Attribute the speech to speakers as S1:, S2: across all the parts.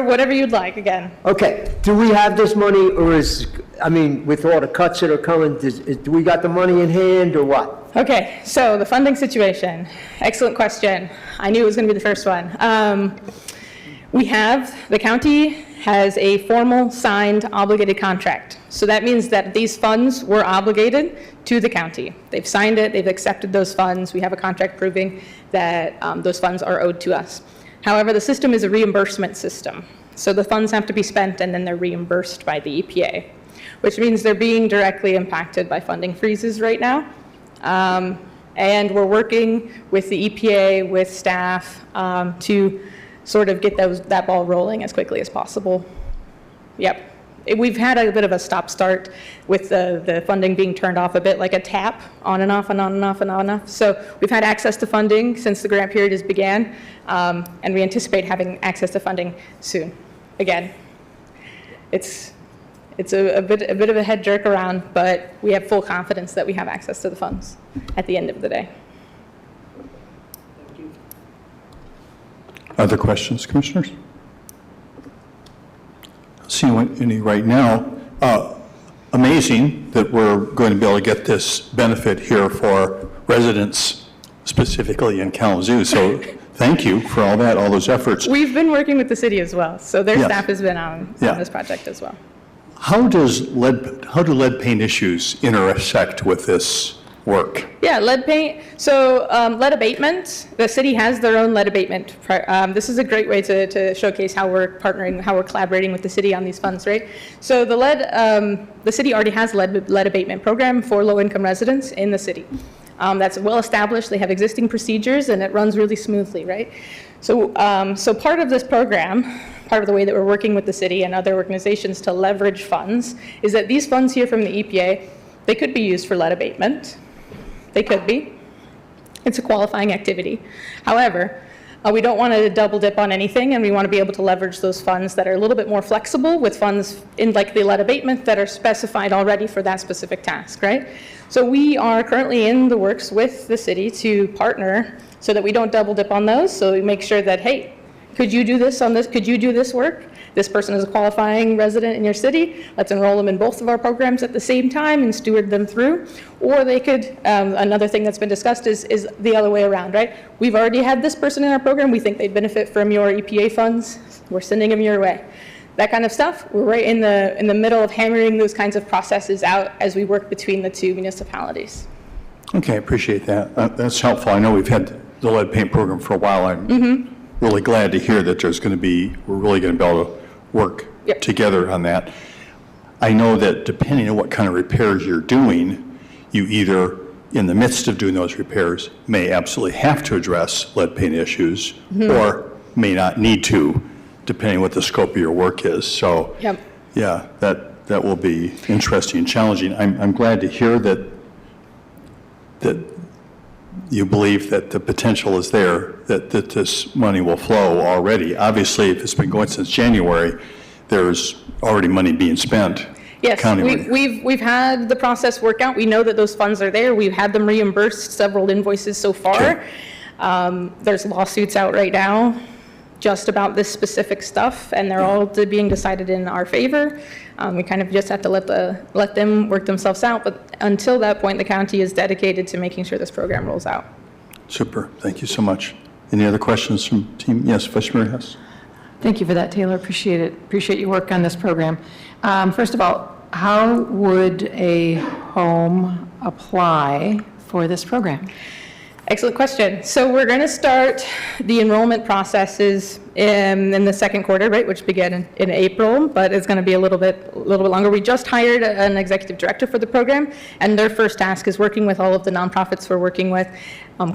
S1: whatever you'd like, again.
S2: Okay, do we have this money, or with all the cuts that are coming, do we got the money in hand, or what?
S1: Okay, so the funding situation. Excellent question. I knew it was going to be the first one. The county has a formal signed obligated contract. So that means that these funds were obligated to the county. They've signed it, they've accepted those funds. We have a contract proving that those funds are owed to us. However, the system is a reimbursement system. So the funds have to be spent and then they're reimbursed by the EPA, which means they're being directly impacted by funding freezes right now. And we're working with the EPA, with staff, to sort of get that ball rolling as quickly as possible. Yep. We've had a bit of a stop-start with the funding being turned off a bit, like a tap, on and off and on and off and on and off. So we've had access to funding since the grant period has began, and we anticipate having access to funding soon. Again, it's a bit of a head jerk around, but we have full confidence that we have access to the funds at the end of the day.
S3: Other questions, commissioners? See any right now. Amazing that we're going to be able to get this benefit here for residents, specifically in Kalamazoo. So thank you for all those efforts.
S1: We've been working with the city as well, so their staff has been on this project as well.
S3: How do lead paint issues intersect with this work?
S1: Yeah, lead paint. So lead abatement, the city has their own lead abatement. This is a great way to showcase how we're partnering, how we're collaborating with the city on these funds, right? So the city already has lead abatement program for low-income residents in the city. That's well established. They have existing procedures, and it runs really smoothly, right? So, so part of this program, part of the way that we're working with the city and other organizations to leverage funds, is that these funds here from the EPA, they could be used for lead abatement. They could be. It's a qualifying activity. However, we don't want to double dip on anything, and we want to be able to leverage those funds that are a little bit more flexible with funds in like the lead abatement that are specified already for that specific task, right? So we are currently in the works with the city to partner so that we don't double dip on those. So we make sure that, hey, could you do this on this? Could you do this work? This person is a qualifying resident in your city. Let's enroll them in both of our programs at the same time and steward them through. Or they could, another thing that's been discussed is the other way around, right? We've already had this person in our program. We think they'd benefit from your EPA funds. We're sending them your way. That kind of stuff. We're right in the middle of hammering those kinds of processes out as we work between the two municipalities.
S3: Okay, I appreciate that. That's helpful. I know we've had the lead paint program for a while. I'm really glad to hear that we're really going to be able to work together on that. I know that depending on what kind of repairs you're doing, you either, in the midst of doing those repairs, may absolutely have to address lead paint issues or may not need to, depending what the scope of your work is. So, yeah, that will be interesting and challenging. I'm glad to hear that you believe that the potential is there, that this money will flow already. Obviously, if it's been going since January, there's already money being spent.
S1: Yes, we've had the process work out. We know that those funds are there. We've had them reimbursed several invoices so far. Okay. There's lawsuits out right now just about this specific stuff, and they're all being decided in our favor. We kind of just have to let them work themselves out, but until that point, the county is dedicated to making sure this program rolls out.
S3: Super, thank you so much. Any other questions from the team? Yes, Vice Mayor Hess.
S4: Thank you for that, Taylor. Appreciate it. Appreciate your work on this program. First of all, how would a home apply for this program?
S1: Excellent question. So we're going to start the enrollment processes in the second quarter, right, which began in April, but it's going to be a little bit longer. We just hired an executive director for the program, and their first task is working with all of the nonprofits we're working with,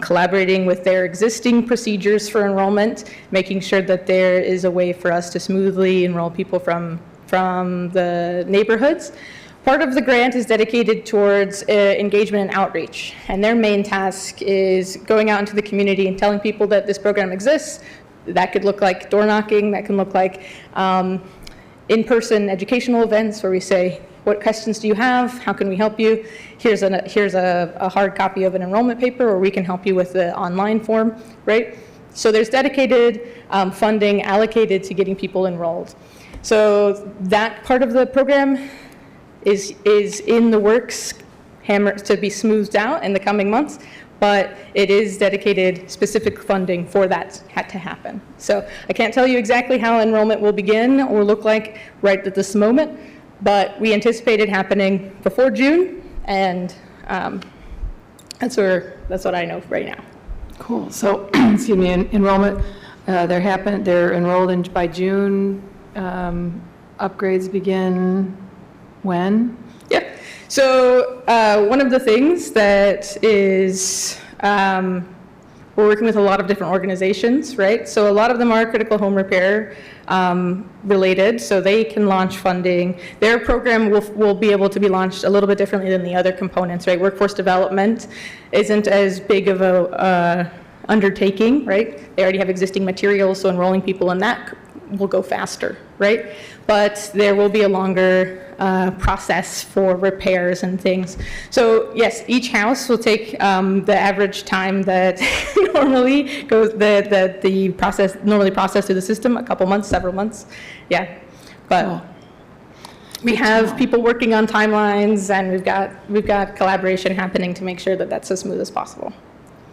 S1: collaborating with their existing procedures for enrollment, making sure that there is a way for us to smoothly enroll people from the neighborhoods. Part of the grant is dedicated towards engagement and outreach, and their main task is going out into the community and telling people that this program exists. That could look like door knocking, that can look like in-person educational events where we say, what questions do you have? How can we help you? Here's a hard copy of an enrollment paper, or we can help you with the online form, right? So there's dedicated funding allocated to getting people enrolled. So that part of the program is in the works, to be smoothed out in the coming months, but it is dedicated specific funding for that to happen. So I can't tell you exactly how enrollment will begin or look like right at this moment, but we anticipate it happening before June, and that's what I know right now.
S4: Cool. So, excuse me, enrollment, they're enrolled by June. Upgrades begin when?
S1: Yeah. So one of the things that is, we're working with a lot of different organizations, right? So a lot of them are critical home repair related, so they can launch funding. Their program will be able to be launched a little bit differently than the other components, right? Workforce development isn't as big of a undertaking, right? They already have existing materials, so enrolling people in that will go faster, right? But there will be a longer process for repairs and things. So yes, each house will take the average time that normally goes, the process normally processed through the system, a couple months, several months, yeah. But
S4: Cool.
S1: we have people working on timelines, and we've got collaboration happening to make sure that that's as smooth as possible.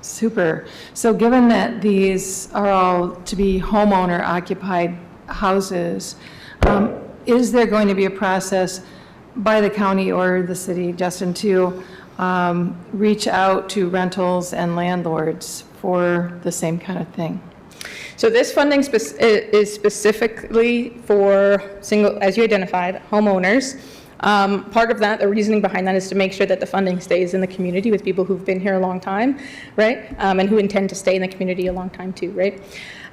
S4: Super. So given that these are all to be homeowner occupied houses, is there going to be a process by the county or the city, Justin, to reach out to rentals and landlords for the same kind of thing?
S1: So this funding is specifically for single, as you identified, homeowners. Part of that, the reasoning behind that, is to make sure that the funding stays in the community with people who've been here a long time, right? And who intend to stay in the community a long time too, right?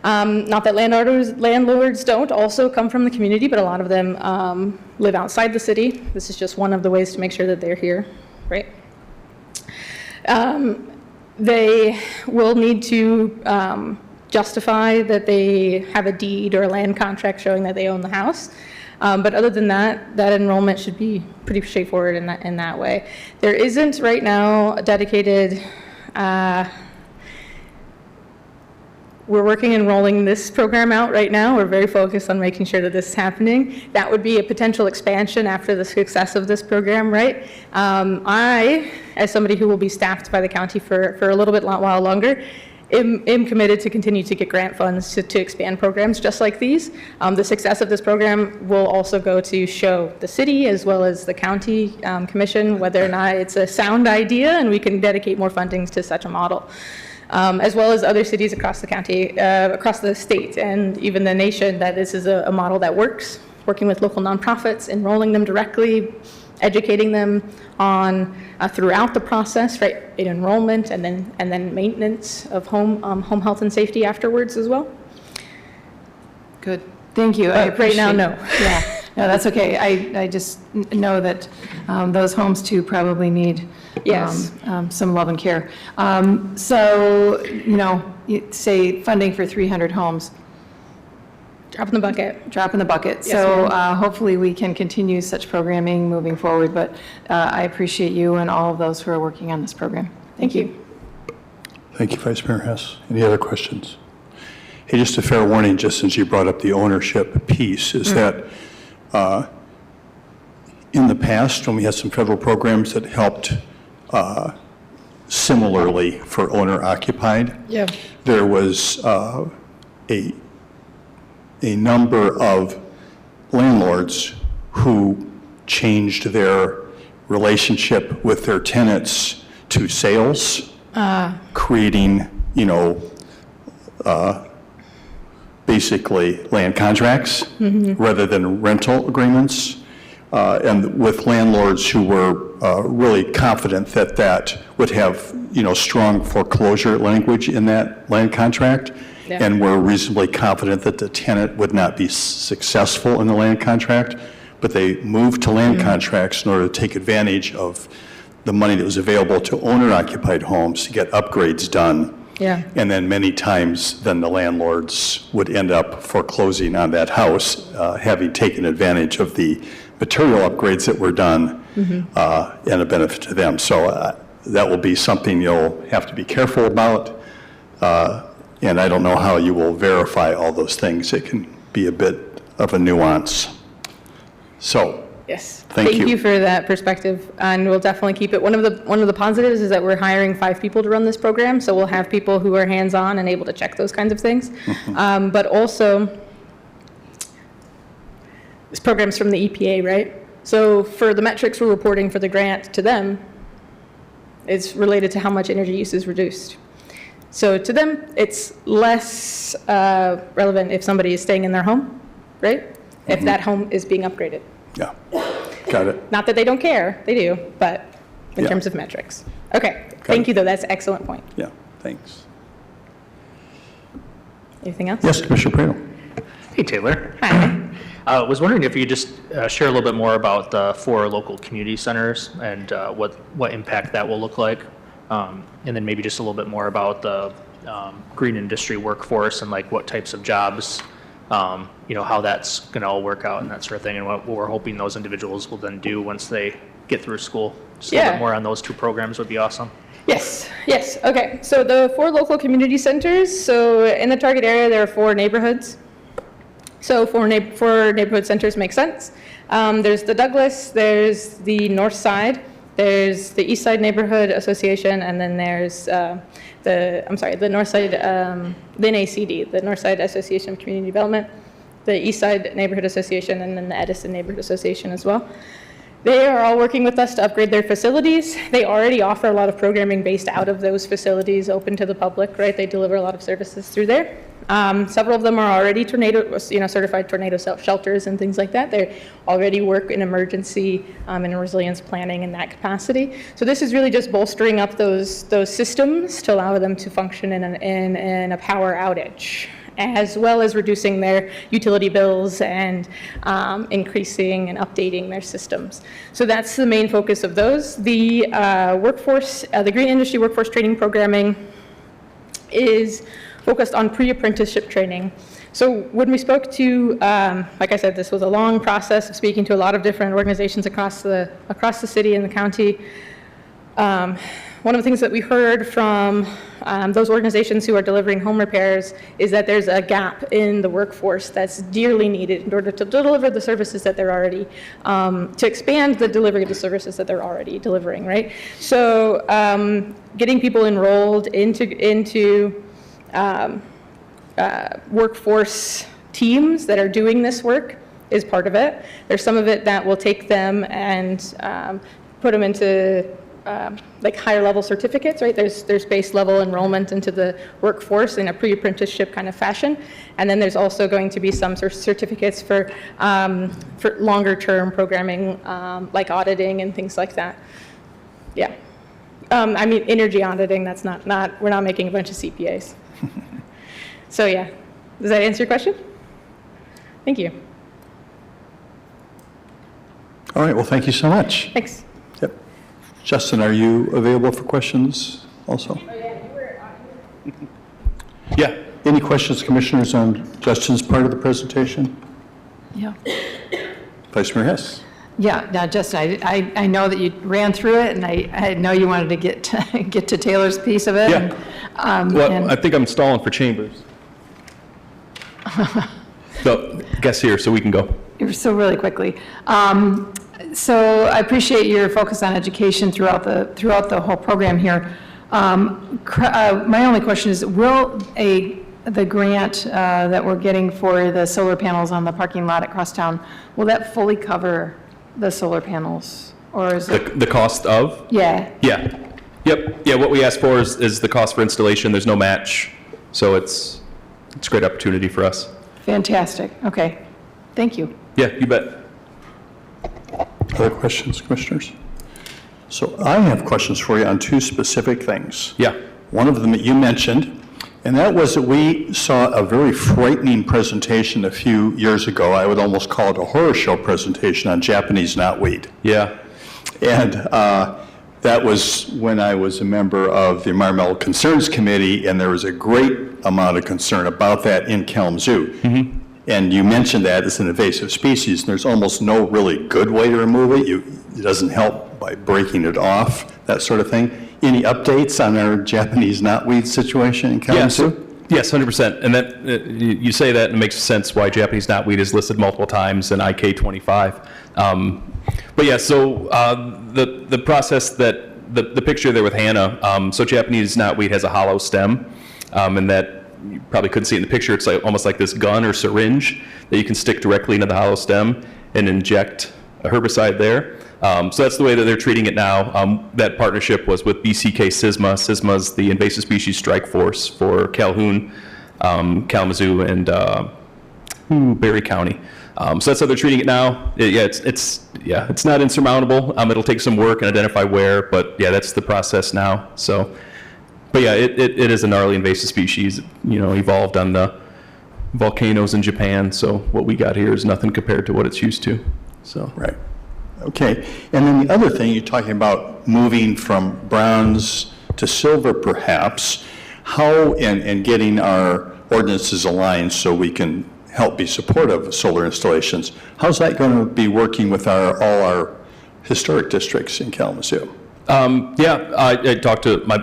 S1: Not that landlords don't also come from the community, but a lot of them live outside the city. This is just one of the ways to make sure that they're here, right? They will need to justify that they have a deed or a land contract showing that they own the house. But other than that, that enrollment should be pretty straightforward in that way. There isn't right now a dedicated, we're working and rolling this program out right now. We're very focused on making sure that this is happening. That would be a potential expansion after the success of this program, right? I, as somebody who will be staffed by the county for a little bit while longer, am committed to continue to get grant funds to expand programs just like these. The success of this program will also go to show the city as well as the county commission whether or not it's a sound idea and we can dedicate more funding to such a model. As well as other cities across the county, across the state, and even the nation, that this is a model that works, working with local nonprofits, enrolling them directly, educating them on throughout the process, right, in enrollment and then maintenance of home health and safety afterwards as well.
S4: Good. Thank you. I
S1: Right now,
S4: appreciate-
S1: no.
S4: Yeah, no, that's okay. I just know that those homes too probably need
S1: Yes.
S4: some love and care. So, you say funding for 300 homes,
S1: Drop in the bucket.
S4: drop in the bucket.
S1: Yes,
S4: So
S1: ma'am.
S4: hopefully we can continue such programming moving forward, but I appreciate you and all of those who are working on this program.
S1: Thank you.
S3: Thank you, Vice Mayor Hess. Any other questions? Hey, just a fair warning, just since you brought up the ownership piece, is that in the past, when we had some federal programs that helped similarly for owner-occupied,
S1: Yeah.
S3: there was a number of landlords who changed their relationship with their tenants to sales, creating, basically land contracts rather than rental agreements. And with landlords who were really confident that that would have, strong foreclosure language in that land contract,
S1: Yeah.
S3: and were reasonably confident that the tenant would not be successful in the land contract, but they moved to land contracts in order to take advantage of the money that was available to owner-occupied homes to get upgrades done.
S1: Yeah.
S3: And then many times, then the landlords would end up foreclosing on that house, having taken advantage of the material upgrades that were done and a benefit to them. So that will be something you'll have to be careful about. And I don't know how you will verify all those things. It can be a bit of a nuance. So,
S1: Yes.
S3: Thank you.
S1: you for that perspective, and we'll definitely keep it. One of the positives is that we're hiring 5 people to run this program, so we'll have people who are hands-on and able to check those kinds of things. But also, this program's from the EPA, right? So for the metrics we're reporting for the grant to them, it's related to how much energy use is reduced. So to them, it's less relevant if somebody is staying in their home, right? If that home is being upgraded.
S3: yeah, got it.
S1: Not that they don't care, they do, but in
S3: Yeah.
S1: terms of metrics. Okay, thank you though, that's an excellent point.
S3: Yeah, thanks.
S1: Anything else?
S3: Yes, Commissioner Prano.
S5: Hey, Taylor.
S1: Hi.
S5: Was wondering if you could just share a little bit more about the 4 local community centers and what impact that will look like. And then maybe just a little bit more about the green industry workforce and like what types of jobs, how that's going to all work out and that sort of thing, and what we're hoping those individuals will then do once they get through school. Just a little bit more on those 2 programs would be awesome.
S1: Yes, okay. So the 4 local community centers, so in the target area, there are 4 neighborhoods. So 4 neighborhood centers make sense. There's the Douglas, there's the North Side, there's the East Side Neighborhood Association, and then there's the North Side, the NACD, the North Side Association of Community Development, the East Side Neighborhood Association, and then the Edison Neighborhood Association as well. They are all working with us to upgrade their facilities. They already offer a lot of programming based out of those facilities, open to the public, right? They deliver a lot of services through there. Several of them are already certified tornado shelters and things like that. They already work in emergency and resilience planning in that capacity. So this is really just bolstering up those systems to allow them to function in a power outage, as well as reducing their utility bills and increasing and updating their systems. So that's the main focus of those. The the Green Industry Workforce Training Programming is focused on pre-apprenticeship training. So when we spoke to, like I said, this was a long process of speaking to a lot of different organizations across the city and the county. One of the things that we heard from those organizations who are delivering home repairs is that there's a gap in the workforce that's dearly needed in order to deliver the services that they're already, to expand the delivery of the services that they're already delivering, right? So getting people enrolled into workforce teams that are doing this work is part of it. There's some of it that will take them and put them into like higher level certificates, right? There's base level enrollment into the workforce in a pre-apprenticeship kind of fashion. And then there's also going to be some sort of certificates for longer term programming, like auditing and things like that. Yeah. I mean, energy auditing, that's we're not making a bunch of CPAs. So yeah, does that answer your question? Thank you.
S3: All right, well, thank you so much.
S1: Thanks.
S3: Yep. Justin, are you available for questions also? Yeah. Any questions, commissioners, on Justin's part of the presentation?
S4: Yeah.
S3: Vice Mayor Hess.
S4: Yeah, now, Justin, I know that you ran through it, and I know you wanted to get to Taylor's piece of it.
S6: Yeah.
S4: And,
S6: I think I'm stalling for Chambers. So, guess here, so we can go.
S4: So really quickly. So I appreciate your focus on education throughout the whole program here. My only question is, will the grant that we're getting for the solar panels on the parking lot at Crosstown, will that fully cover the solar panels? Or is it?
S6: The cost of?
S4: Yeah.
S6: Yeah. Yep. Yeah, what we asked for is the cost for installation. There's no match. So it's a great opportunity for us.
S4: Fantastic. Okay. Thank you.
S6: Yeah, you bet.
S3: Other questions, commissioners? So I have questions for you on 2 specific things.
S6: Yeah.
S3: One of them that you mentioned, and that was that we saw a very frightening presentation a few years ago. I would almost call it a horror show presentation on Japanese knotweed.
S6: Yeah.
S3: And that was when I was a member of the Environmental Concerns Committee, and there was a great amount of concern about that in Kalamazoo. Mm-hmm. And you mentioned that it's an invasive species, and there's almost no really good way to remove it. It doesn't help by breaking it off, that sort of thing. Any updates on our Japanese knotweed situation in Kalamazoo?
S6: Yes, 100%. And that, you say that and it makes sense why Japanese knotweed is listed multiple times in IK 25. But yeah, so the process that, the picture there with Hannah, so Japanese knotweed has a hollow stem, and that you probably couldn't see it in the picture. It's like almost like this gun or syringe that you can stick directly into the hollow stem and inject a herbicide there. So that's the way that they're treating it now. That partnership was with BCK SISMA. SISMA is the Invasive Species Strike Force for Calhoun, Kalamazoo, and Berry County. So that's how they're treating it now. It's not insurmountable. It'll take some work and identify where, but yeah, that's the process now. So, but yeah, it is a gnarly invasive species. Evolved on the volcanoes in Japan. So what we got here is nothing compared to what it's used to. So
S3: Right. Okay. And then the other thing, you're talking about moving from bronze to silver perhaps. How, and getting our ordinances aligned so we can help be supportive of solar installations. How's that going to be working with all our historic districts in Kalamazoo?
S6: I talked to my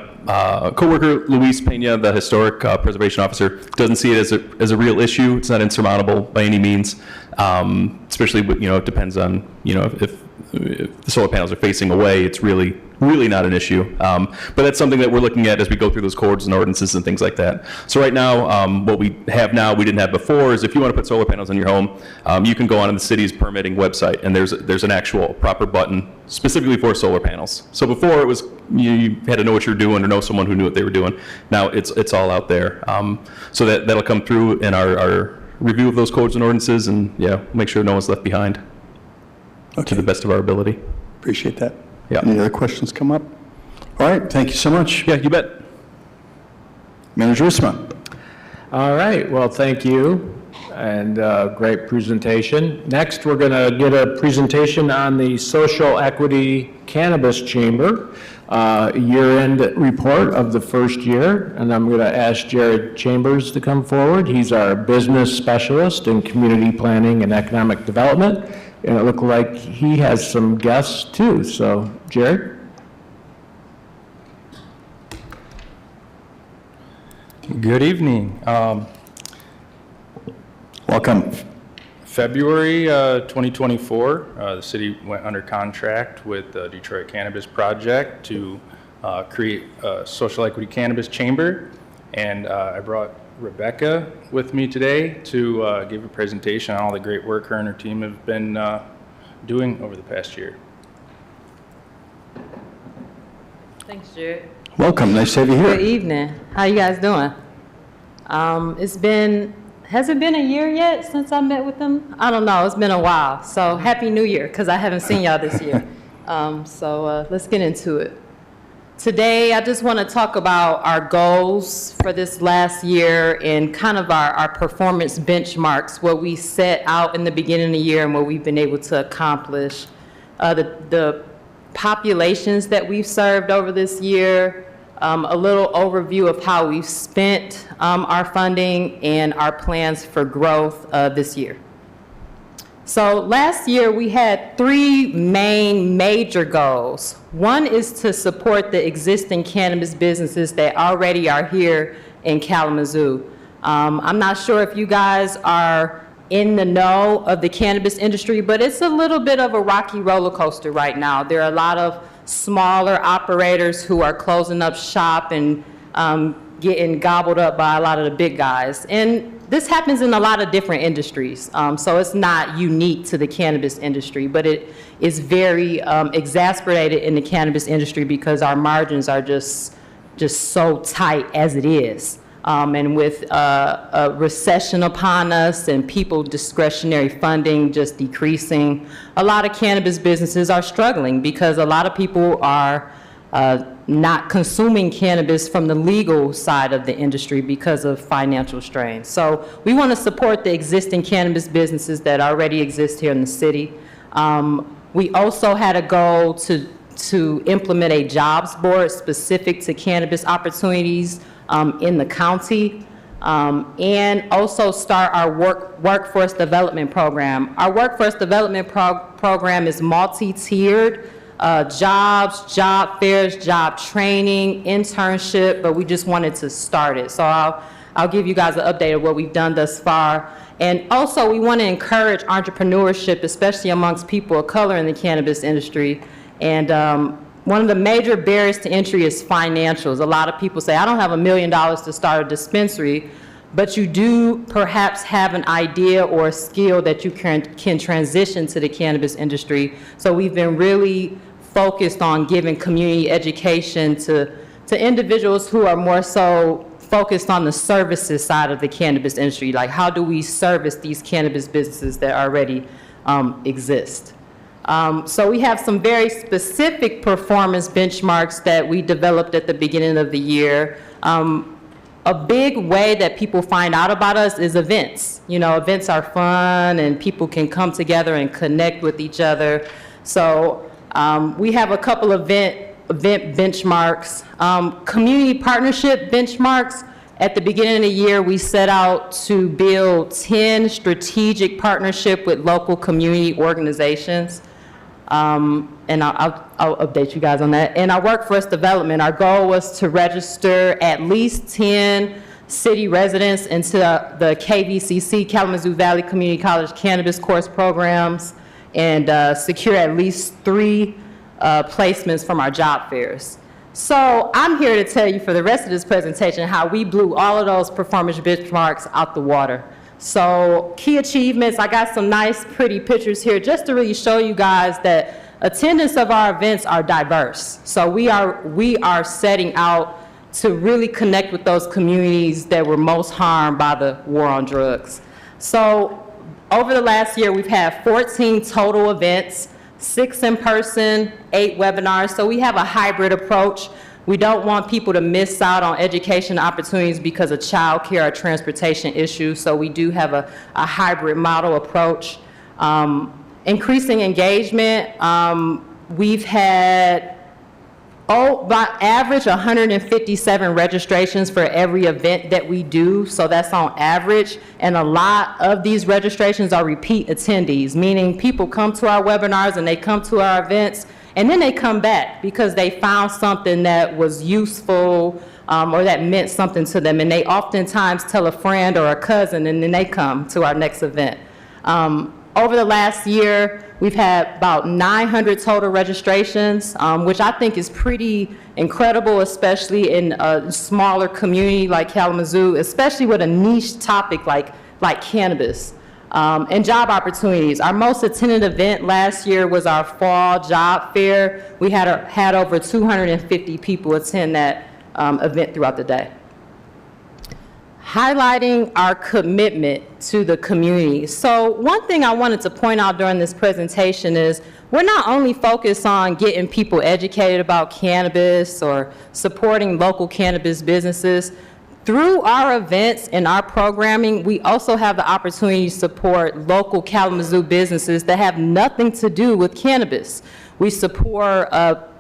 S6: coworker Luis Pena, the historic preservation officer. Doesn't see it as a real issue. It's not insurmountable by any means. Especially with, it depends on, if the solar panels are facing away, it's really not an issue. But that's something that we're looking at as we go through those codes and ordinances and things like that. So right now, what we have now, we didn't have before, is if you want to put solar panels on your home, you can go on the city's permitting website, and there's an actual proper button specifically for solar panels. So before it was, you had to know what you're doing or know someone who knew what they were doing. Now it's all out there. So that'll come through in our review of those codes and ordinances, and make sure no one's left behind to the best of our ability.
S3: Appreciate that.
S6: Yeah.
S3: Any other questions come up? All right, thank you so much.
S6: Yeah, you bet.
S3: Manager Usman.
S7: All right, well, thank you, and great presentation. Next, we're going to get a presentation on the Social Equity Cannabis Chamber year-end report of the first year, and I'm going to ask Jared Chambers to come forward. He's our business specialist in community planning and economic development, and it looked like he has some guests too. So, Jared?
S8: Good evening.
S3: Welcome.
S8: February 2024, the city went under contract with the Detroit Cannabis Project to create a social equity cannabis chamber, and I brought Rebecca with me today to give a presentation on all the great work her and her team have been doing over the past year.
S9: Thanks, Jared.
S3: Welcome. Nice to have you
S9: Good
S3: here.
S9: evening. How you guys doing? Has it been a year yet since I met with them? I don't know. It's been a while. So Happy New Year, because I haven't seen y'all this year. Let's get into it. Today, I just want to talk about our goals for this last year and kind of our performance benchmarks, what we set out in the beginning of the year and what we've been able to accomplish. The populations that we've served over this year, a little overview of how we've spent our funding and our plans for growth this year. So last year we had three major goals. One is to support the existing cannabis businesses that already are here in Kalamazoo. I'm not sure if you guys are in the know of the cannabis industry, but it's a little bit of a rocky roller coaster right now. There are a lot of smaller operators who are closing up shop and getting gobbled up by a lot of the big guys. And this happens in a lot of different industries. So it's not unique to the cannabis industry, but it is very exacerbated in the cannabis industry because our margins are just so tight as it is. And with a recession upon us and people discretionary funding just decreasing, a lot of cannabis businesses are struggling because a lot of people are not consuming cannabis from the legal side of the industry because of financial strain. So we want to support the existing cannabis businesses that already exist here in the city. We also had a goal to implement a jobs board specific to cannabis opportunities in the county, and also start our workforce development program. Our workforce development program is multi-tiered, jobs, job fairs, job training, internship, but we just wanted to start it. So I'll give you guys an update of what we've done thus far. And also, we want to encourage entrepreneurship, especially amongst people of color in the cannabis industry. And one of the major barriers to entry is financials. A lot of people say, I don't have $1 million to start a dispensary, but you do perhaps have an idea or a skill that you can transition to the cannabis industry. So we've been really focused on giving community education to individuals who are more so focused on the services side of the cannabis industry, like how do we service these cannabis businesses that already exist. So we have some very specific performance benchmarks that we developed at the beginning of the year. A big way that people find out about us is events. You know, events are fun and people can come together and connect with each other. So we have a couple of event benchmarks. Community partnership benchmarks. At the beginning of the year, we set out to build 10 strategic partnerships with local community organizations. And I'll update you guys on that. In our workforce development, our goal was to register at least 10 city residents into the KVCC, Kalamazoo Valley Community College Cannabis Course programs, and secure at least 3 placements from our job fairs. So I'm here to tell you for the rest of this presentation how we blew all of those performance benchmarks out the water. So key achievements, I got some nice pretty pictures here just to really show you guys that attendance of our events are diverse. So we are setting out to really connect with those communities that were most harmed by the war on drugs. So over the last year, we've had 14 total events, 6 in person, 8 webinars. So we have a hybrid approach. We don't want people to miss out on education opportunities because of childcare or transportation issues. So we do have a hybrid model approach. Increasing engagement. We've had, by average, 157 registrations for every event that we do. So that's on average. And a lot of these registrations are repeat attendees, meaning people come to our webinars and they come to our events, and then they come back because they found something that was useful or that meant something to them. And they oftentimes tell a friend or a cousin, and then they come to our next event. Over the last year, we've had about 900 total registrations, which I think is pretty incredible, especially in a smaller community like Kalamazoo, especially with a niche topic like cannabis. And job opportunities. Our most attended event last year was our fall job fair. We had over 250 people attend that event throughout the day. Highlighting our commitment to the community. So one thing I wanted to point out during this presentation is we're not only focused on getting people educated about cannabis or supporting local cannabis businesses. Through our events and our programming, we also have the opportunity to support local Kalamazoo businesses that have nothing to do with cannabis. We support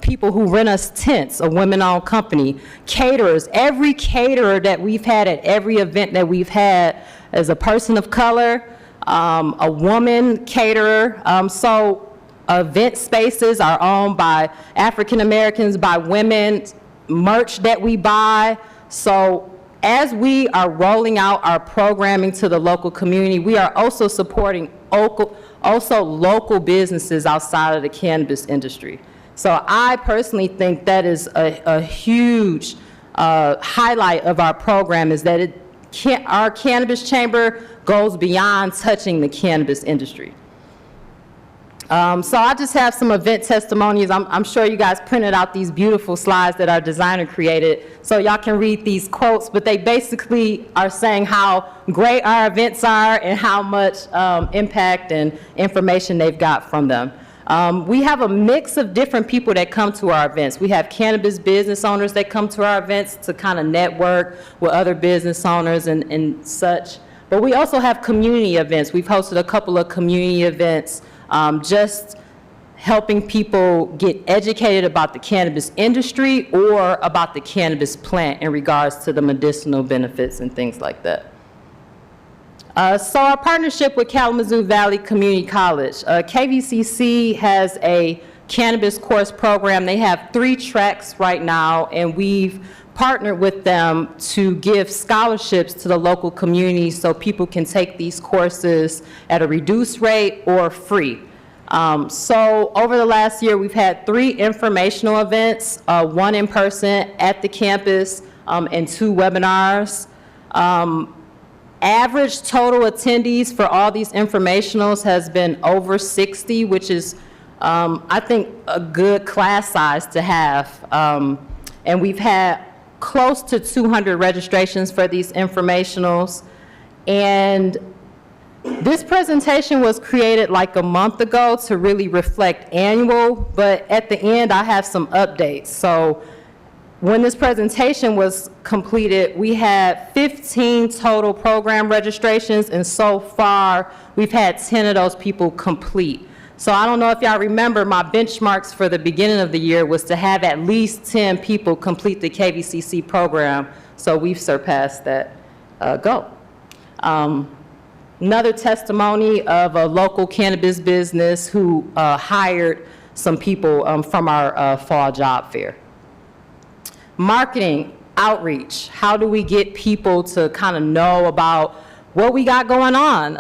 S9: people who rent us tents, a women-owned company, caterers. Every caterer that we've had at every event that we've had is a person of color, a woman caterer. So event spaces are owned by African Americans, by women, merch that we buy. So as we are rolling out our programming to the local community, we are also supporting local businesses outside of the cannabis industry. So I personally think that is a huge highlight of our program, is that our cannabis chamber goes beyond touching the cannabis industry. So I just have some event testimonies. I'm sure you guys printed out these beautiful slides that our designer created, so y'all can read these quotes, but they basically are saying how great our events are and how much impact and information they've got from them. We have a mix of different people that come to our events. We have cannabis business owners that come to our events to kind of network with other business owners and such. But we also have community events. We've hosted a couple of community events, just helping people get educated about the cannabis industry or about the cannabis plant in regards to the medicinal benefits and things like that. So our partnership with Kalamazoo Valley Community College. KVCC has a cannabis course program. They have 3 tracks right now, and we've partnered with them to give scholarships to the local community so people can take these courses at a reduced rate or free. So over the last year, we've had 3 informational events, 1 in person at the campus, and 2 webinars. Average total attendees for all these informationals has been over 60, which is, I think, a good class size to have. And we've had close to 200 registrations for these informationals. And this presentation was created like a month ago to really reflect annual, but at the end, I have some updates. So when this presentation was completed, we had 15 total program registrations, and so far, we've had 10 of those people complete. So I don't know if y'all remember, my benchmarks for the beginning of the year was to have at least 10 people complete the KVCC program, so we've surpassed that goal. Another testimony of a local cannabis business who hired some people from our fall job fair. Marketing, outreach, how do we get people to kind of know about what we got going on?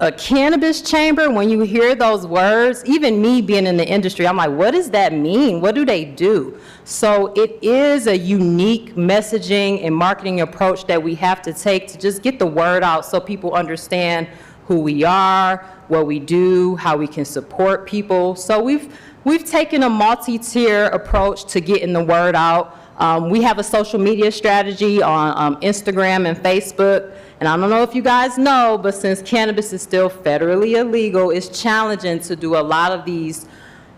S9: A cannabis chamber, when you hear those words, even me being in the industry, I'm like, what does that mean? What do they do? So it is a unique messaging and marketing approach that we have to take to just get the word out so people understand who we are, what we do, how we can support people. So we've taken a multi-tier approach to getting the word out. We have a social media strategy on Instagram and Facebook. And I don't know if you guys know, but since cannabis is still federally illegal, it's challenging to do a lot of these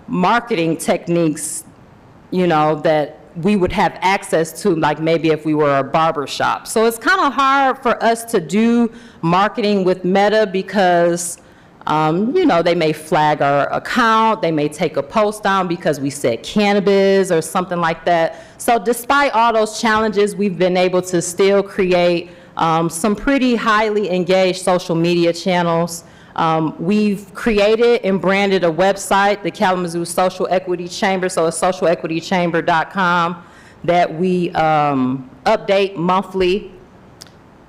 S9: marketing techniques, you know, that we would have access to, like maybe if we were a barber shop. So it's kind of hard for us to do marketing with Meta because, you know, they may flag our account, they may take a post down because we said cannabis or something like that. So despite all those challenges, we've been able to still create some pretty highly engaged social media channels. We've created and branded a website, the Kalamazoo Social Equity Chamber, so it's socialequitychamber.com, that we update monthly.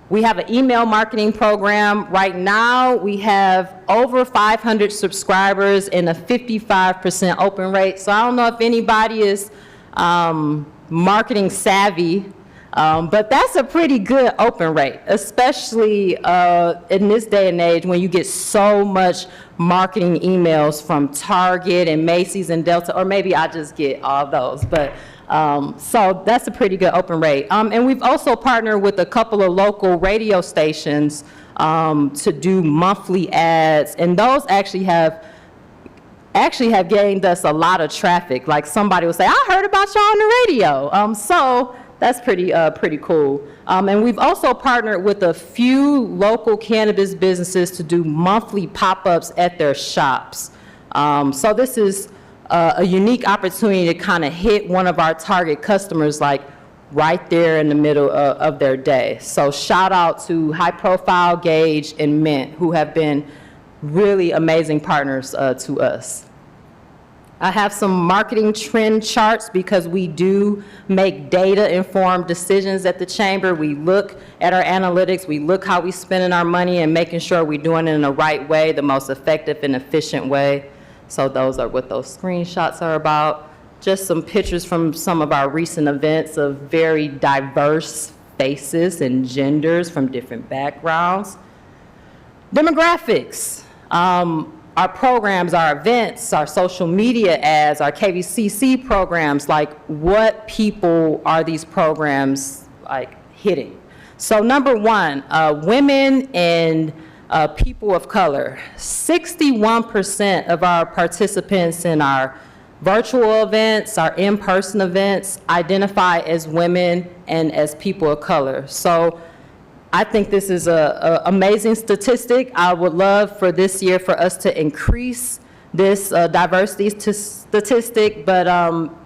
S9: We have an email marketing program. Right now, we have over 500 subscribers and a 55% open rate. So I don't know if anybody is marketing savvy, but that's a pretty good open rate, especially in this day and age when you get so much marketing emails from Target and Macy's and Delta, or maybe I just get all those, but so that's a pretty good open rate. And we've also partnered with a couple of local radio stations to do monthly ads, and those actually have gained us a lot of traffic. Like somebody will say, I heard about y'all on the radio. So that's pretty cool. And we've also partnered with a few local cannabis businesses to do monthly pop-ups at their shops. So this is a unique opportunity to kind of hit one of our target customers like right there in the middle of their day. So shout out to High Profile, Gage, and Mint, who have been really amazing partners to us. I have some marketing trend charts because we do make data-informed decisions at the chamber. We look at our analytics, we look how we're spending our money and making sure we're doing it in the right way, the most effective and efficient way. So those are what those screenshots are about. Just some pictures from some of our recent events of very diverse faces and genders from different backgrounds. Demographics. Our programs, our events, our social media ads, our KVCC programs, like what people are these programs like hitting? So number one, women and people of color. 61% of our participants in our virtual events, our in-person events, identify as women and as people of color. So I think this is an amazing statistic. I would love for this year for us to increase this diversity statistic, but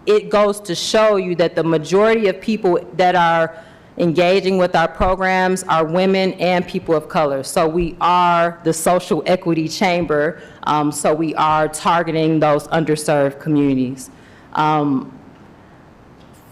S9: it goes to show you that the majority of people that are engaging with our programs are women and people of color. So we are the Social Equity Chamber, so we are targeting those underserved communities.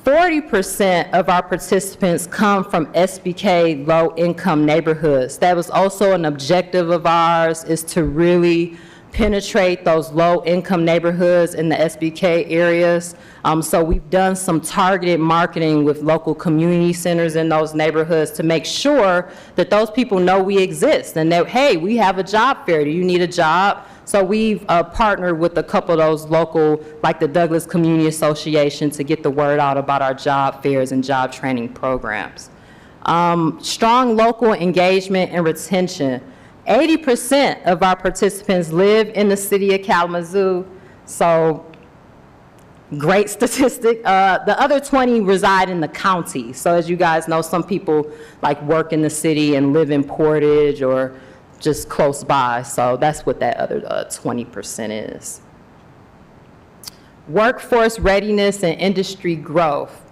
S9: 40% of our participants come from SBK low-income neighborhoods. That was also an objective of ours, is to really penetrate those low-income neighborhoods in the SBK areas. So we've done some targeted marketing with local community centers in those neighborhoods to make sure that those people know we exist and that, hey, we have a job fair. Do you need a job? So we've partnered with a couple of those local, like the Douglas Community Association, to get the word out about our job fairs and job training programs. Strong local engagement and retention. 80% of our participants live in the city of Kalamazoo, so great statistic. The other 20 reside in the county. So as you guys know, some people like work in the city and live in Portage or just close by, so that's what that other 20% is. Workforce readiness and industry growth.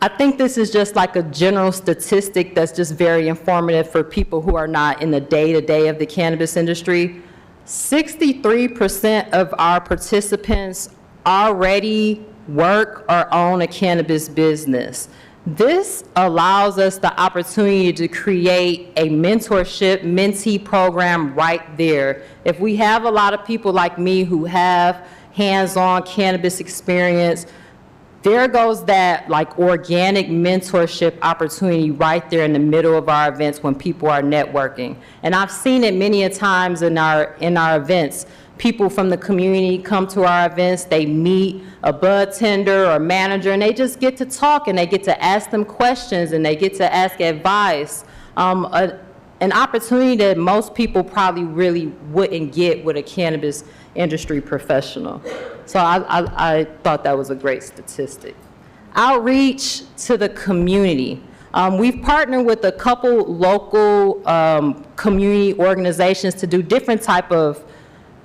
S9: I think this is just like a general statistic that's just very informative for people who are not in the day-to-day of the cannabis industry. 63% of our participants already work or own a cannabis business. This allows us the opportunity to create a mentorship, mentee program right there. If we have a lot of people like me who have hands-on cannabis experience, there goes that like organic mentorship opportunity right there in the middle of our events when people are networking. And I've seen it many a times in our events. People from the community come to our events, they meet a bud tender or manager, and they just get to talk and they get to ask them questions and they get to ask advice. An opportunity that most people probably really wouldn't get with a cannabis industry professional. So I thought that was a great statistic. Outreach to the community. We've partnered with a couple local community organizations to do different type of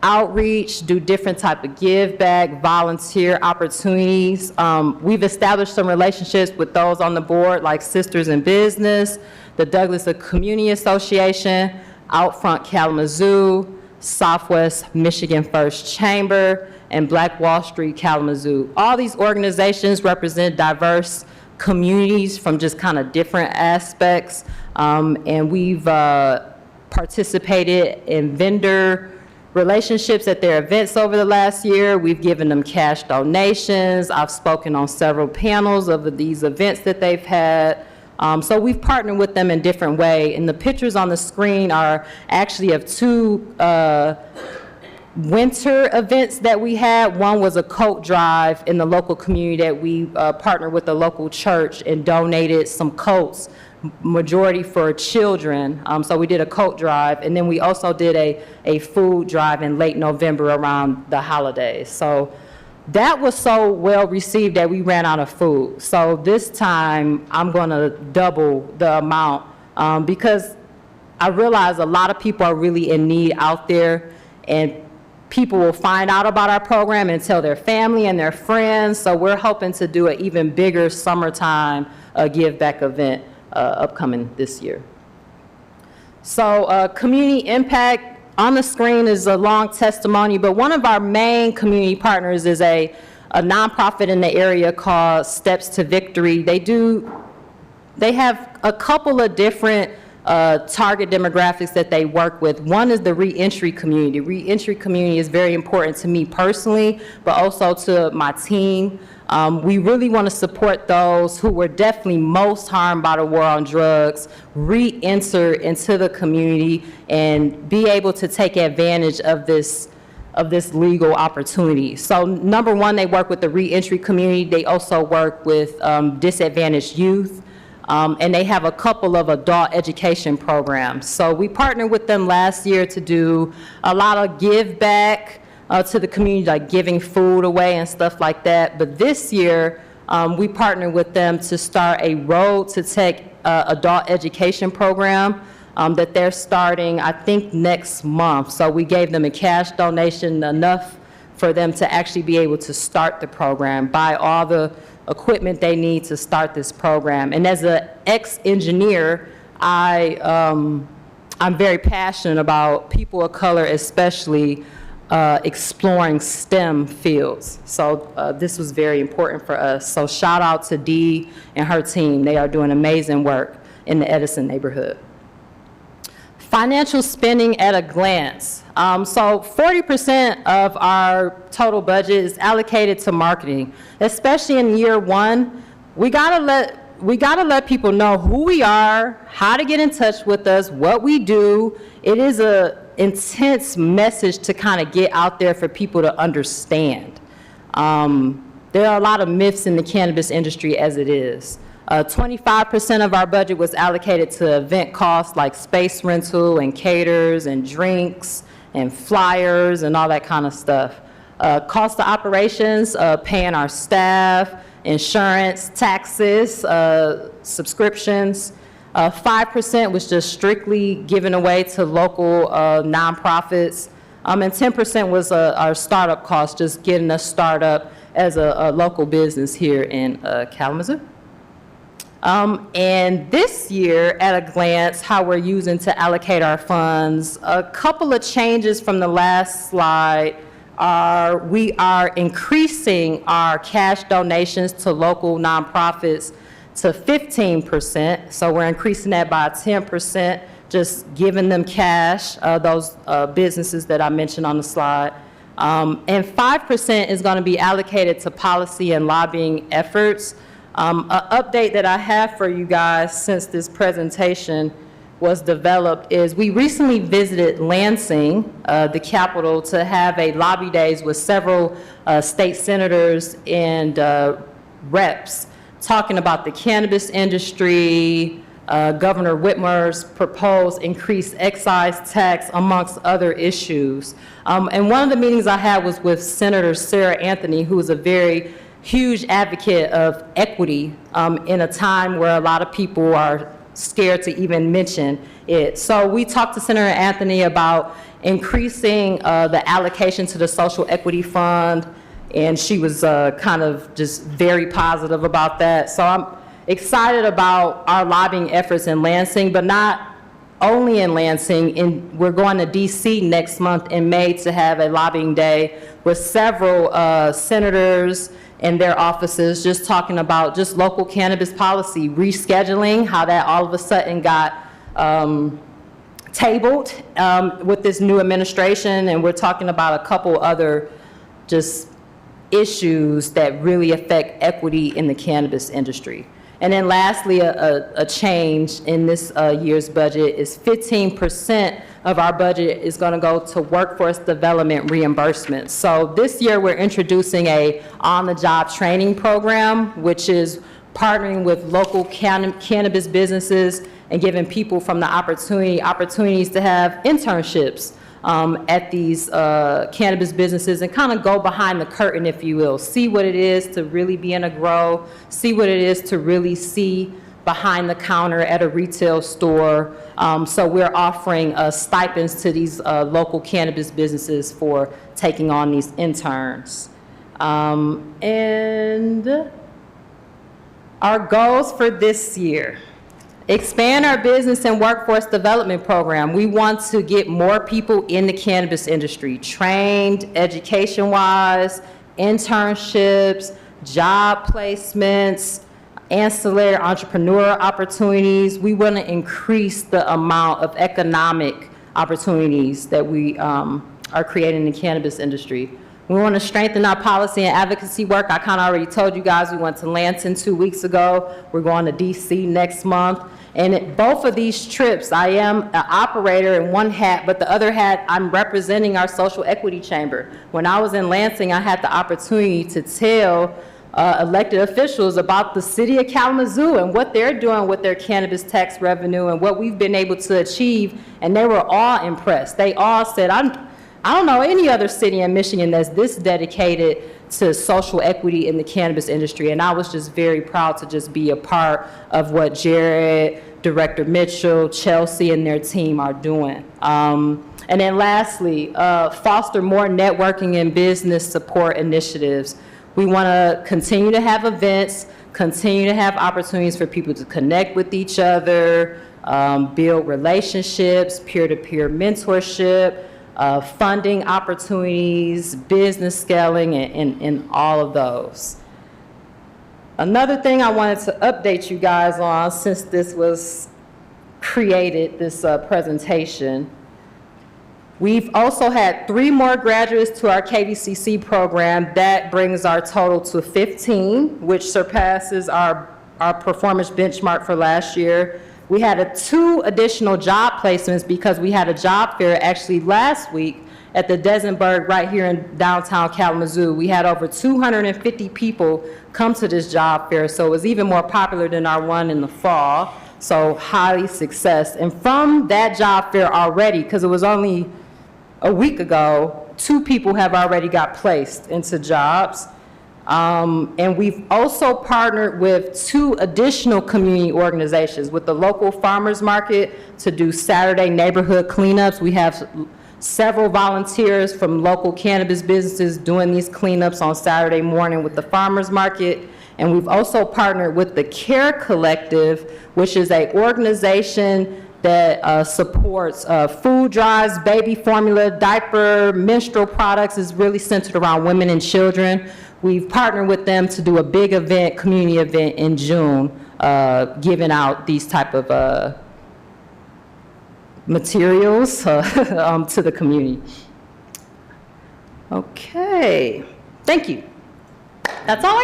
S9: outreach, do different type of give back, volunteer opportunities. We've established some relationships with those on the board like Sisters in Business, the Douglas Community Association, Outfront Kalamazoo, Southwest Michigan First Chamber, and Black Wall Street Kalamazoo. All these organizations represent diverse communities from just kind of different aspects, and we've participated in vendor relationships at their events over the last year. We've given them cash donations. I've spoken on several panels of these events that they've had. So we've partnered with them in different ways. And the pictures on the screen are actually of two winter events that we had. One was a coat drive in the local community that we partnered with a local church and donated some coats, majority for children. So we did a coat drive, and then we also did a food drive in late November around the holidays. So that was so well received that we ran out of food. So this time I'm gonna double the amount because I realize a lot of people are really in need out there, and people will find out about our program and tell their family and their friends. So we're hoping to do an even bigger summertime give back event upcoming this year. So community impact, on the screen is a long testimony, but one of our main community partners is a nonprofit in the area called Steps to Victory. They have a couple of different target demographics that they work with. One is the reentry community. Reentry community is very important to me personally, but also to my team. We really want to support those who were definitely most harmed by the war on drugs, re-enter into the community and be able to take advantage of this legal opportunity. So number one, they work with the re-entry community. They also work with disadvantaged youth. And they have a couple of adult education programs. So we partnered with them last year to do a lot of give back to the community, like giving food away and stuff like that. But this year, we partnered with them to start a Road to Tech adult education program that they're starting, I think, next month. So we gave them a cash donation, enough for them to actually be able to start the program, buy all the equipment they need to start this program. And as an ex-engineer, I'm very passionate about people of color, especially exploring STEM fields. So this was very important for us. So shout out to Dee and her team. They are doing amazing work in the Edison neighborhood. Financial spending at a glance. So 40% of our total budget is allocated to marketing, especially in year one. We gotta let people know who we are, how to get in touch with us, what we do. It is a intense message to kind of get out there for people to understand. There are a lot of myths in the cannabis industry as it is. 25% of our budget was allocated to event costs like space rental and caters and drinks and flyers and all that kind of stuff. Cost of operations, paying our staff, insurance, taxes, subscriptions. 5% was just strictly given away to local nonprofits. And 10% was our startup cost, just getting us started up as a local business here in Kalamazoo. And this year, at a glance, how we're using to allocate our funds, a couple of changes from the last slide are we are increasing our cash donations to local nonprofits to 15%. So we're increasing that by 10%, just giving them cash, those businesses that I mentioned on the slide. And 5% is going to be allocated to policy and lobbying efforts. An update that I have for you guys since this presentation was developed is we recently visited Lansing, the capital, to have a lobby days with several state senators and reps talking about the cannabis industry, Governor Whitmer's proposed increased excise tax, amongst other issues. And one of the meetings I had was with Senator Sarah Anthony, who is a very huge advocate of equity in a time where a lot of people are scared to even mention it. So we talked to Senator Anthony about increasing the allocation to the Social Equity Fund, and she was kind of just very positive about that. So I'm excited about our lobbying efforts in Lansing, but not only in Lansing. We're going to DC next month in May to have a lobbying day with several senators in their offices, just talking about just local cannabis policy, rescheduling, how that all of a sudden got tabled with this new administration, and we're talking about a couple other just issues that really affect equity in the cannabis industry. And then lastly, a change in this year's budget is 15% of our budget is going to go to workforce development reimbursements. So this year we're introducing a on-the-job training program, which is partnering with local cannabis businesses and giving people from the opportunities to have internships at these cannabis businesses and kind of go behind the curtain, if you will, see what it is to really be in a grow, see what it is to really see behind the counter at a retail store. So we're offering stipends to these local cannabis businesses for taking on these interns. And our goals for this year. Expand our business and workforce development program. We want to get more people in the cannabis industry, trained education-wise, internships, job placements, ancillary entrepreneur opportunities. We want to increase the amount of economic opportunities that we are creating in the cannabis industry. We want to strengthen our policy and advocacy work. I kind of already told you guys we went to Lansing 2 weeks ago. We're going to DC next month. And at both of these trips, I am an operator in one hat, but the other hat, I'm representing our social equity chamber. When I was in Lansing, I had the opportunity to tell elected officials about the city of Kalamazoo and what they're doing with their cannabis tax revenue and what we've been able to achieve, and they were all impressed. They all said, I don't know any other city in Michigan that's this dedicated to social equity in the cannabis industry, and I was just very proud to just be a part of what Jared, Director Mitchell, Chelsea, and their team are doing. And then lastly, foster more networking and business support initiatives. We want to continue to have events, continue to have opportunities for people to connect with each other, build relationships, peer-to-peer mentorship, funding opportunities, business scaling, and all of those. Another thing I wanted to update you guys on, since this was created, this presentation, we've also had 3 more graduates to our KVCC program. That brings our total to 15, which surpasses our performance benchmark for last year. We had 2 additional job placements because we had a job fair actually last week at the Desenberg right here in downtown Kalamazoo. We had over 250 people come to this job fair, so it was even more popular than our one in the fall, so highly success. And from that job fair already, because it was only a week ago, 2 people have already got placed into jobs. And we've also partnered with 2 additional community organizations, with the local farmers market to do Saturday neighborhood cleanups. We have several volunteers from local cannabis businesses doing these cleanups on Saturday morning with the farmers market. And we've also partnered with the CARE Collective, which is an organization that supports food drives, baby formula, diaper, menstrual products. Is really centered around women and children. We've partnered with them to do a big event, community event in June, giving out these type of materials to the community. Okay, thank you. That's all I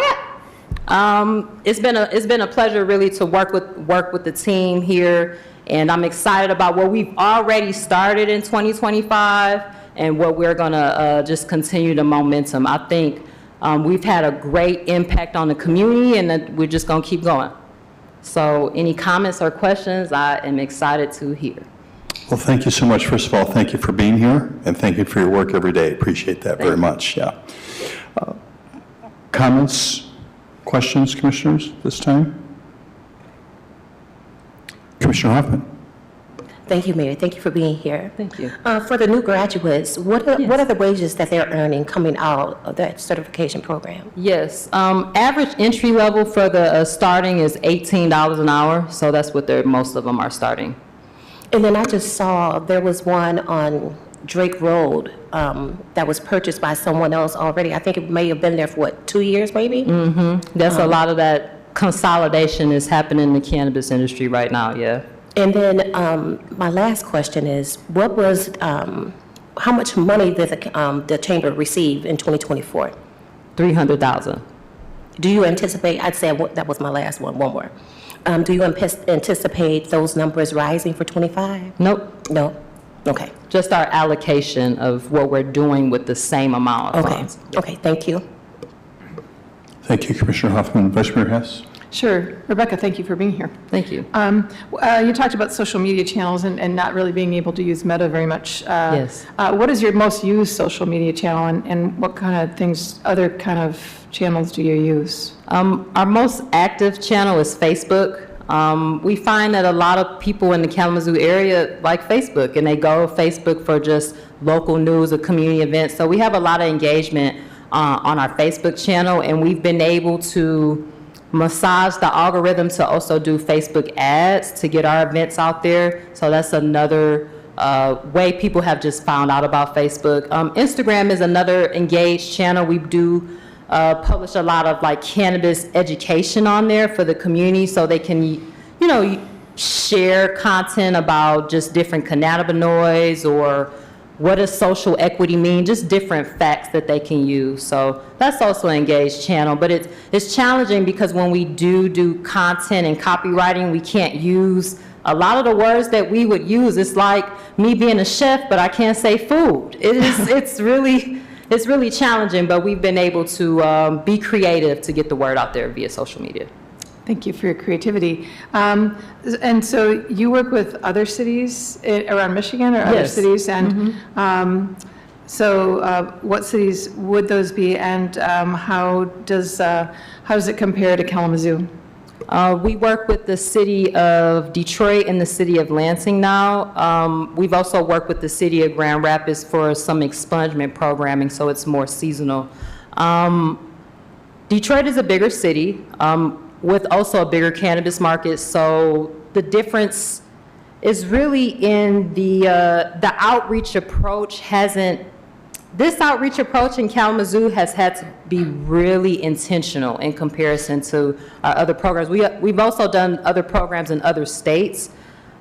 S9: got. It's been a pleasure really to work with the team here, and I'm excited about what we've already started in 2025 and what we're gonna just continue the momentum. I think we've had a great impact on the community, and that we're just gonna keep going. So any comments or questions, I am excited to hear.
S3: Well, thank you so much. First of all, thank you for being here, and thank you for your work every day. Appreciate that very much, yeah. Comments, questions, commissioners, this time? Commissioner Hoffman.
S10: Thank you, Mayor. Thank you for being here.
S9: Thank you.
S10: For the new graduates, what are the wages that they're earning coming out of that certification program?
S9: Yes, average entry level for the starting is $18 an hour, so that's what most of them are starting.
S10: And then I just saw there was one on Drake Road that was purchased by someone else already. I think it may have been there for, 2 years maybe?
S9: Mm-hmm. That's a lot of that consolidation is happening in the cannabis industry right now, yeah.
S10: And then my last question is, what was, how much money did the chamber receive in 2024?
S9: $300,000.
S10: Do you anticipate, I'd say that was my last one more. Do you anticipate those numbers rising for 25?
S9: Nope.
S10: No? Okay.
S9: Just our allocation of what we're doing with the same amount of
S10: Okay.
S9: funds.
S10: Okay, thank you.
S3: Thank you, Commissioner Hoffman. Vice Mayor Hess.
S4: Sure. Rebecca, thank you for being here.
S9: Thank you.
S4: You talked about social media channels and not really being able to use Meta very much.
S9: Yes.
S4: What is your most used social media channel, and what kind of things, other kind of channels do you use?
S9: Our most active channel is Facebook. We find that a lot of people in the Kalamazoo area like Facebook, and they go to Facebook for just local news or community events. So we have a lot of engagement on our Facebook channel, and we've been able to massage the algorithm to also do Facebook ads to get our events out there. So that's another way people have just found out about Facebook. Instagram is another engaged channel. We do publish a lot of like cannabis education on there for the community, so they can, share content about just different cannabinoids or what does social equity mean, just different facts that they can use. So that's also an engaged channel, but it's challenging because when we do content and copywriting, we can't use a lot of the words that we would use. It's like me being a chef, but I can't say food. It's really challenging, but we've been able to be creative to get the word out there via social media.
S4: Thank you for your creativity. And so you work with other cities around Michigan or other
S9: Yes.
S4: cities? And so what cities would those be, and how does it compare to Kalamazoo?
S9: We work with the city of Detroit and the city of Lansing now. We've also worked with the city of Grand Rapids for some expungement programming, so it's more seasonal. Detroit is a bigger city with also a bigger cannabis market, so the difference is really in the outreach approach this outreach approach in Kalamazoo has had to be really intentional in comparison to our other programs. We've also done other programs in other states,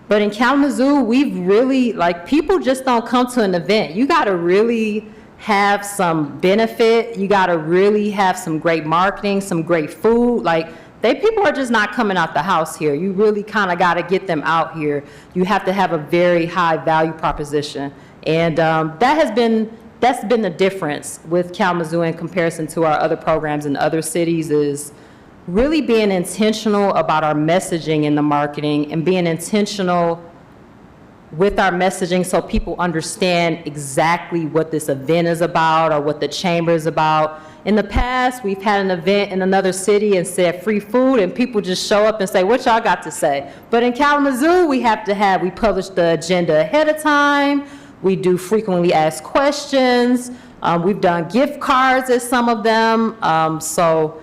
S9: but in Kalamazoo, we've really, like, people just don't come to an event. You gotta really have some benefit. You gotta really have some great marketing, some great food. Like, people are just not coming out the house here. You really kind of got to get them out here. You have to have a very high value proposition. And that's been the difference with Kalamazoo in comparison to our other programs in other cities, is really being intentional about our messaging in the marketing and being intentional with our messaging so people understand exactly what this event is about or what the chamber is about. In the past, we've had an event in another city and said free food, and people just show up and say, what y'all got to say? But in Kalamazoo, we publish the agenda ahead of time. We do frequently asked questions. We've done gift cards at some of them. So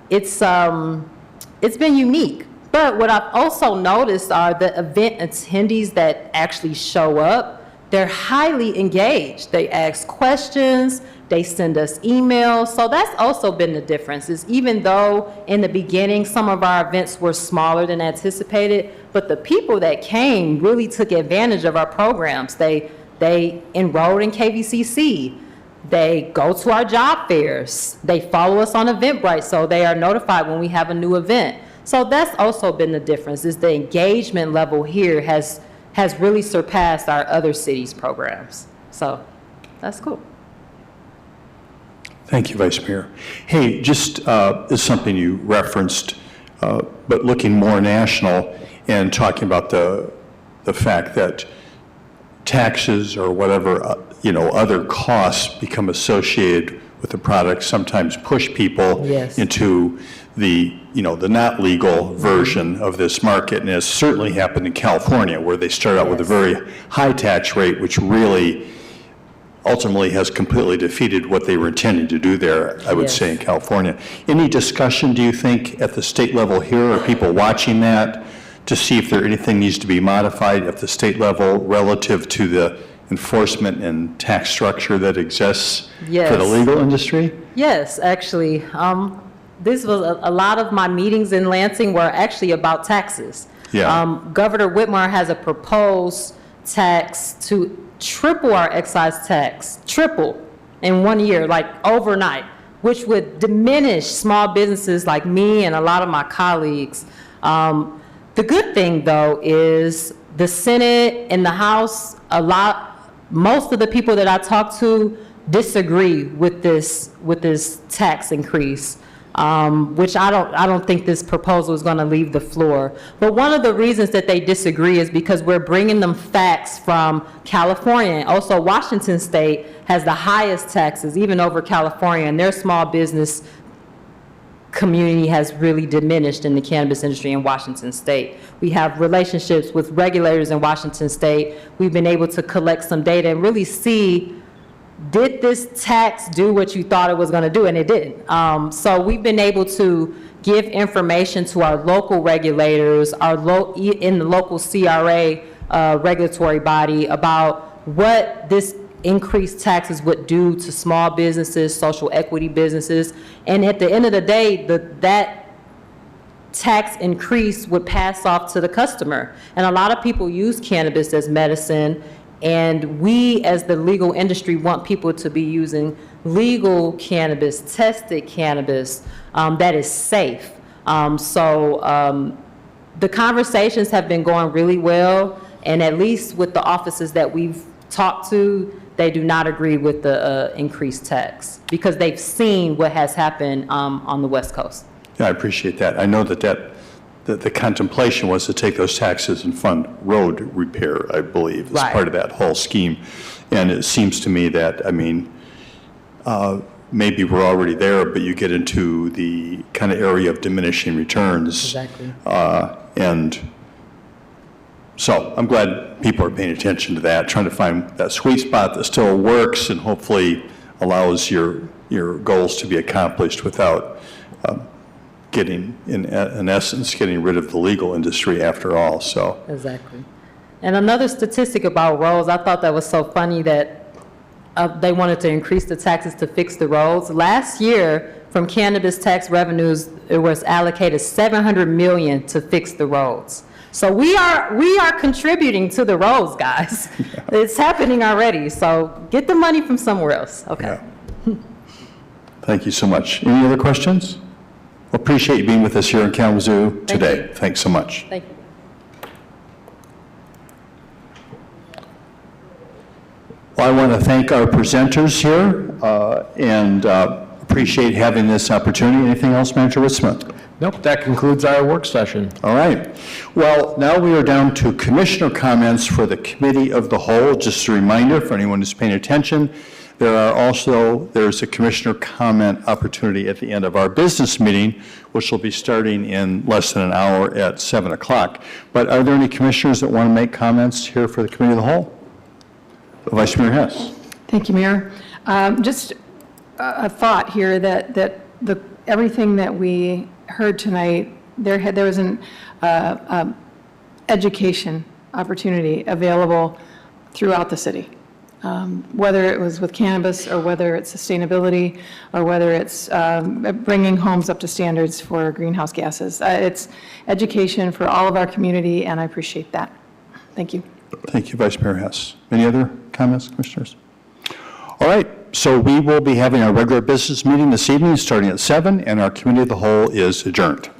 S9: it's been unique. But what I've also noticed are the event attendees that actually show up, they're highly engaged. They ask questions, they send us emails. So that's also been the difference, is even though in the beginning some of our events were smaller than anticipated, but the people that came really took advantage of our programs. They enrolled in KVCC. They go to our job fairs. They follow us on Eventbrite, so they are notified when we have a new event. So that's also been the difference, is the engagement level here has really surpassed our other cities' programs. So that's cool.
S3: Thank you, Vice Mayor. Hey, just is something you referenced, but looking more national and talking about the fact that taxes or whatever, other costs become associated with the product, sometimes push people into the not legal version of this market. And it's certainly happened in California, where they start out with a very high tax rate, which really ultimately has completely defeated what they were intending to do there, I would say, in California. Any discussion, do you think, at the state level here? Are people watching that to see if anything needs to be modified at the state level relative to the enforcement and tax structure that exists for the legal industry?
S9: Yes, actually. This was a lot of my meetings in Lansing were actually about taxes. Governor Whitmer has a proposed tax to triple our excise tax, triple in 1 year, like overnight, which would diminish small businesses like me and a lot of my colleagues. The good thing, though, is the Senate and the House, most of the people that I talk to disagree with this tax increase, which I don't think this proposal is going to leave the floor. But one of the reasons that they disagree is because we're bringing them facts from California. Also, Washington State has the highest taxes, even over California, and their small business community has really diminished in the cannabis industry in Washington State. We have relationships with regulators in Washington State. We've been able to collect some data and really see, did this tax do what you thought it was going to do? And it didn't. So we've been able to give information to our local regulators, in the local CRA regulatory body, about what this increased taxes would do to small businesses, social equity businesses. And at the end of the day, that tax increase would pass off to the customer. And a lot of people use cannabis as medicine, and we as the legal industry want people to be using legal cannabis, tested cannabis, that is safe. The conversations have been going really well, and at least with the offices that we've talked to, they do not agree with the increased tax, because they've seen what has happened on the West Coast.
S3: Yeah, I appreciate that. I know that the contemplation was to take those taxes and fund road repair, I believe, as part of that whole scheme. And it seems to me that, maybe we're already there, but you get into the kind of area of diminishing returns.
S9: Exactly.
S3: And so I'm glad people are paying attention to that, trying to find that sweet spot that still works and hopefully allows your goals to be accomplished without in essence, getting rid of the legal industry after all. So
S9: Exactly. And another statistic about roads, I thought that was so funny that they wanted to increase the taxes to fix the roads. Last year, from cannabis tax revenues, it was allocated $700 million to fix the roads. So we are contributing to the roads, guys. Yeah. It's happening already. So get the money from somewhere else. Okay.
S3: Yeah. Thank you so much. Any other questions? Well, appreciate you being with us here in Kalamazoo today. Thanks so much.
S9: Thank you.
S3: Well, I want to thank our presenters here and appreciate having this opportunity. Anything else, Manager Witzman?
S7: Nope, that concludes our work session.
S3: All right. Well, now we are down to commissioner comments for the Committee of the Whole. Just a reminder for anyone who's paying attention, there's a commissioner comment opportunity at the end of our business meeting, which will be starting in less than an hour at 7 o'clock. But are there any commissioners that want to make comments here for the Committee of the Whole? Vice Mayor Hess.
S4: Thank you, Mayor. Just a thought here that everything that we heard tonight, there was an education opportunity available throughout the city. Whether it was with cannabis or whether it's sustainability or whether it's bringing homes up to standards for greenhouse gases. It's education for all of our community, and I appreciate that. Thank you.
S3: Thank you, Vice Mayor Hess. Any other comments, commissioners? All right, so we will be having our regular business meeting this evening starting at 7, and our Committee of the Whole is adjourned.